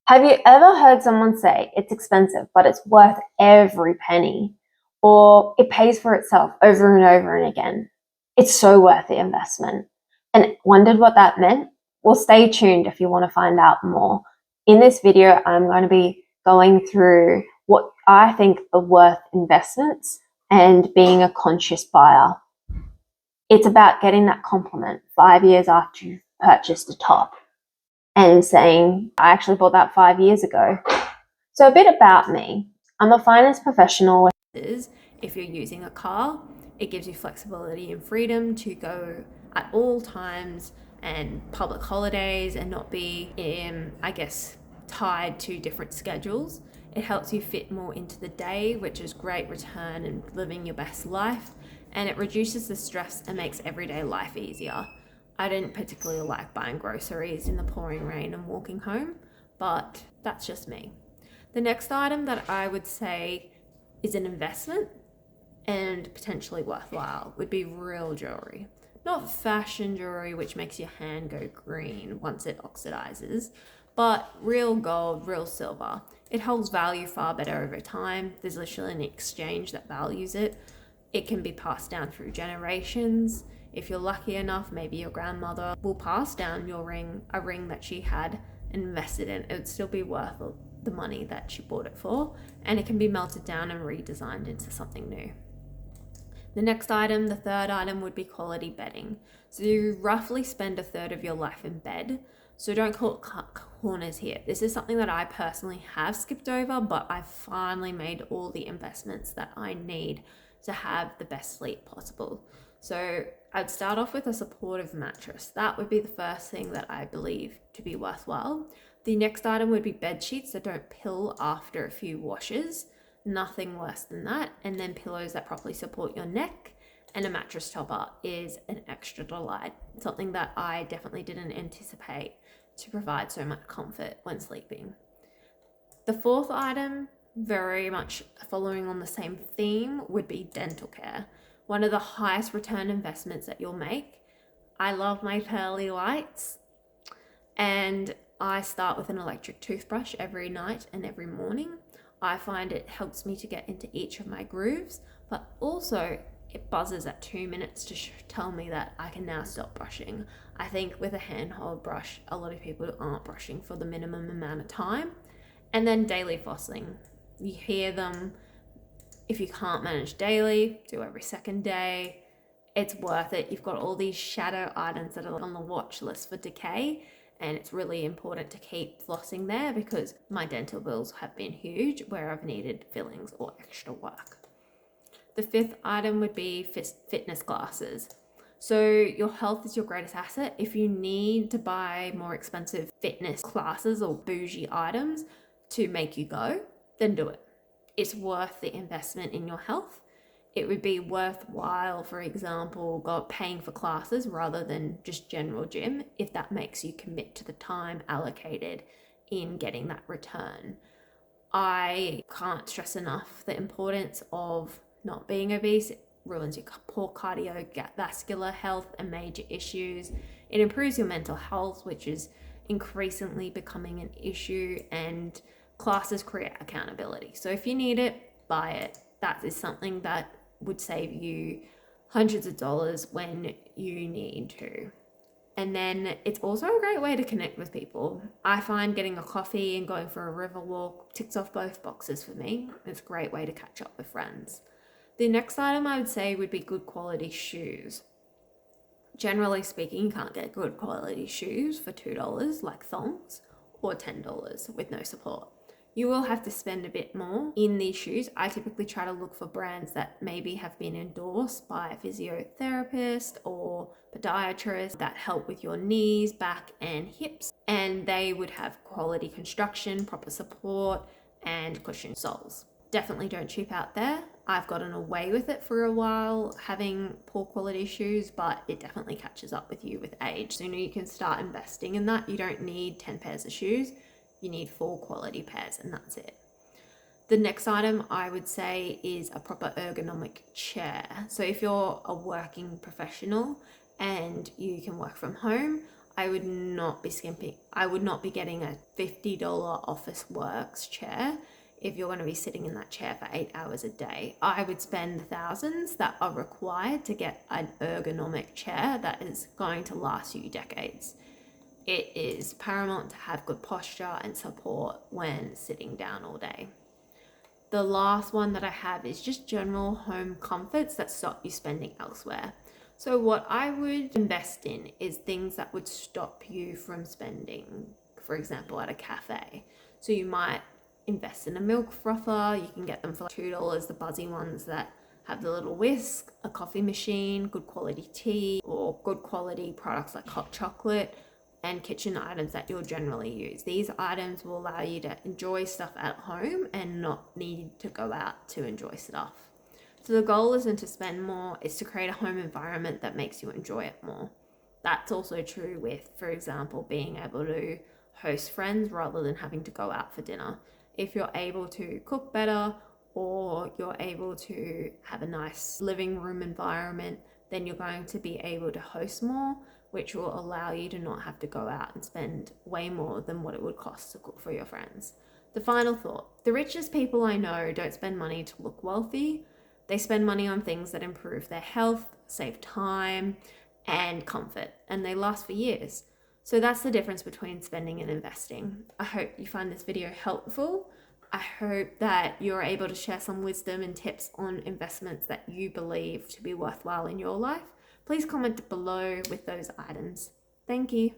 Have you ever heard someone say it's expensive, but it's worth every penny? Or it pays for itself over and over and again? It's so worth the investment. And wondered what that meant? Well, stay tuned if you want to find out more. In this video, I'm going to be going through what I think are worth investments and being a conscious buyer. It's about getting that compliment 5 years after you've purchased a top and saying, I actually bought that 5 years ago. So a bit about me. I'm a finance professional. If you're using a car, it gives you flexibility and freedom to go at all times and public holidays and not be, tied to different schedules. It helps you fit more into the day, which is great return and living your best life. And it reduces the stress and makes everyday life easier. I didn't particularly like buying groceries in the pouring rain and walking home, but that's just me. The next item that I would say is an investment and potentially worthwhile would be real jewelry. Not fashion jewelry, which makes your hand go green once it oxidizes, but real gold, real silver. It holds value far better over time. There's literally an exchange that values it. It can be passed down through generations. If you're lucky enough, maybe your grandmother will pass down a ring that she had invested in. It would still be worth the money that she bought it for, and it can be melted down and redesigned into something new. The next item, the third item, would be quality bedding. So you roughly spend a third of your life in bed. So don't cut corners here. This is something that I personally have skipped over, but I've finally made all the investments that I need to have the best sleep possible. So I'd start off with a supportive mattress. That would be the first thing that I believe to be worthwhile. The next item would be bed sheets that don't pill after a few washes. Nothing worse than that. And then pillows that properly support your neck. And a mattress topper is an extra delight. Something that I definitely didn't anticipate to provide so much comfort when sleeping. The fourth item, very much following on the same theme, would be dental care. One of the highest return investments that you'll make. I love my pearly whites, and I start with an electric toothbrush every night and every morning. I find it helps me to get into each of my grooves, but also it buzzes at 2 minutes to tell me that I can now stop brushing. I think with a handheld brush, a lot of people aren't brushing for the minimum amount of time. And then daily flossing. You hear them. If you can't manage daily, do every second day. It's worth it. You've got all these shadow items that are on the watch list for decay, and it's really important to keep flossing there because my dental bills have been huge where I've needed fillings or extra work. The fifth item would be fitness glasses. So your health is your greatest asset. If you need to buy more expensive fitness classes or bougie items to make you go, then do it. It's worth the investment in your health. It would be worthwhile, for example, paying for classes rather than just general gym if that makes you commit to the time allocated in getting that return. I can't stress enough the importance of not being obese. It ruins your poor cardiovascular health and major issues. It improves your mental health, which is increasingly becoming an issue, and classes create accountability. So if you need it, buy it. That is something that would save you hundreds of dollars when you need to. And then it's also a great way to connect with people. I find getting a coffee and going for a river walk ticks off both boxes for me. It's a great way to catch up with friends. The next item I would say would be good quality shoes. Generally speaking, you can't get good quality shoes for $2 like thongs or $10 with no support. You will have to spend a bit more in these shoes. I typically try to look for brands that maybe have been endorsed by a physiotherapist or podiatrist that help with your knees, back, and hips. And they would have quality construction, proper support, and cushioned soles. Definitely don't cheap out there. I've gotten away with it for a while, having poor quality shoes, but it definitely catches up with you with age. Sooner you can start investing in that. You don't need 10 pairs of shoes. You need 4 quality pairs, and that's it. The next item I would say is a proper ergonomic chair. So if you're a working professional and you can work from home, I would not be skimping. I would not be getting a $50 Office Works chair if you're going to be sitting in that chair for 8 hours a day. I would spend the thousands that are required to get an ergonomic chair that is going to last you decades. It is paramount to have good posture and support when sitting down all day. The last one that I have is just general home comforts that stop you spending elsewhere. So what I would invest in is things that would stop you from spending, for example, at a cafe. So you might invest in a milk frother. You can get them for like $2, the buzzy ones that have the little whisk, a coffee machine, good quality tea, or good quality products like hot chocolate and kitchen items that you'll generally use. These items will allow you to enjoy stuff at home and not need to go out to enjoy stuff. So the goal isn't to spend more, it's to create a home environment that makes you enjoy it more. That's also true with, for example, being able to host friends rather than having to go out for dinner. If you're able to cook better or you're able to have a nice living room environment, then you're going to be able to host more, which will allow you to not have to go out and spend way more than what it would cost to cook for your friends. The final thought, the richest people I know don't spend money to look wealthy. They spend money on things that improve their health, save time, and comfort, and they last for years. So that's the difference between spending and investing. I hope you find this video helpful. I hope that you're able to share some wisdom and tips on investments that you believe to be worthwhile in your life. Please comment below with those items. Thank you.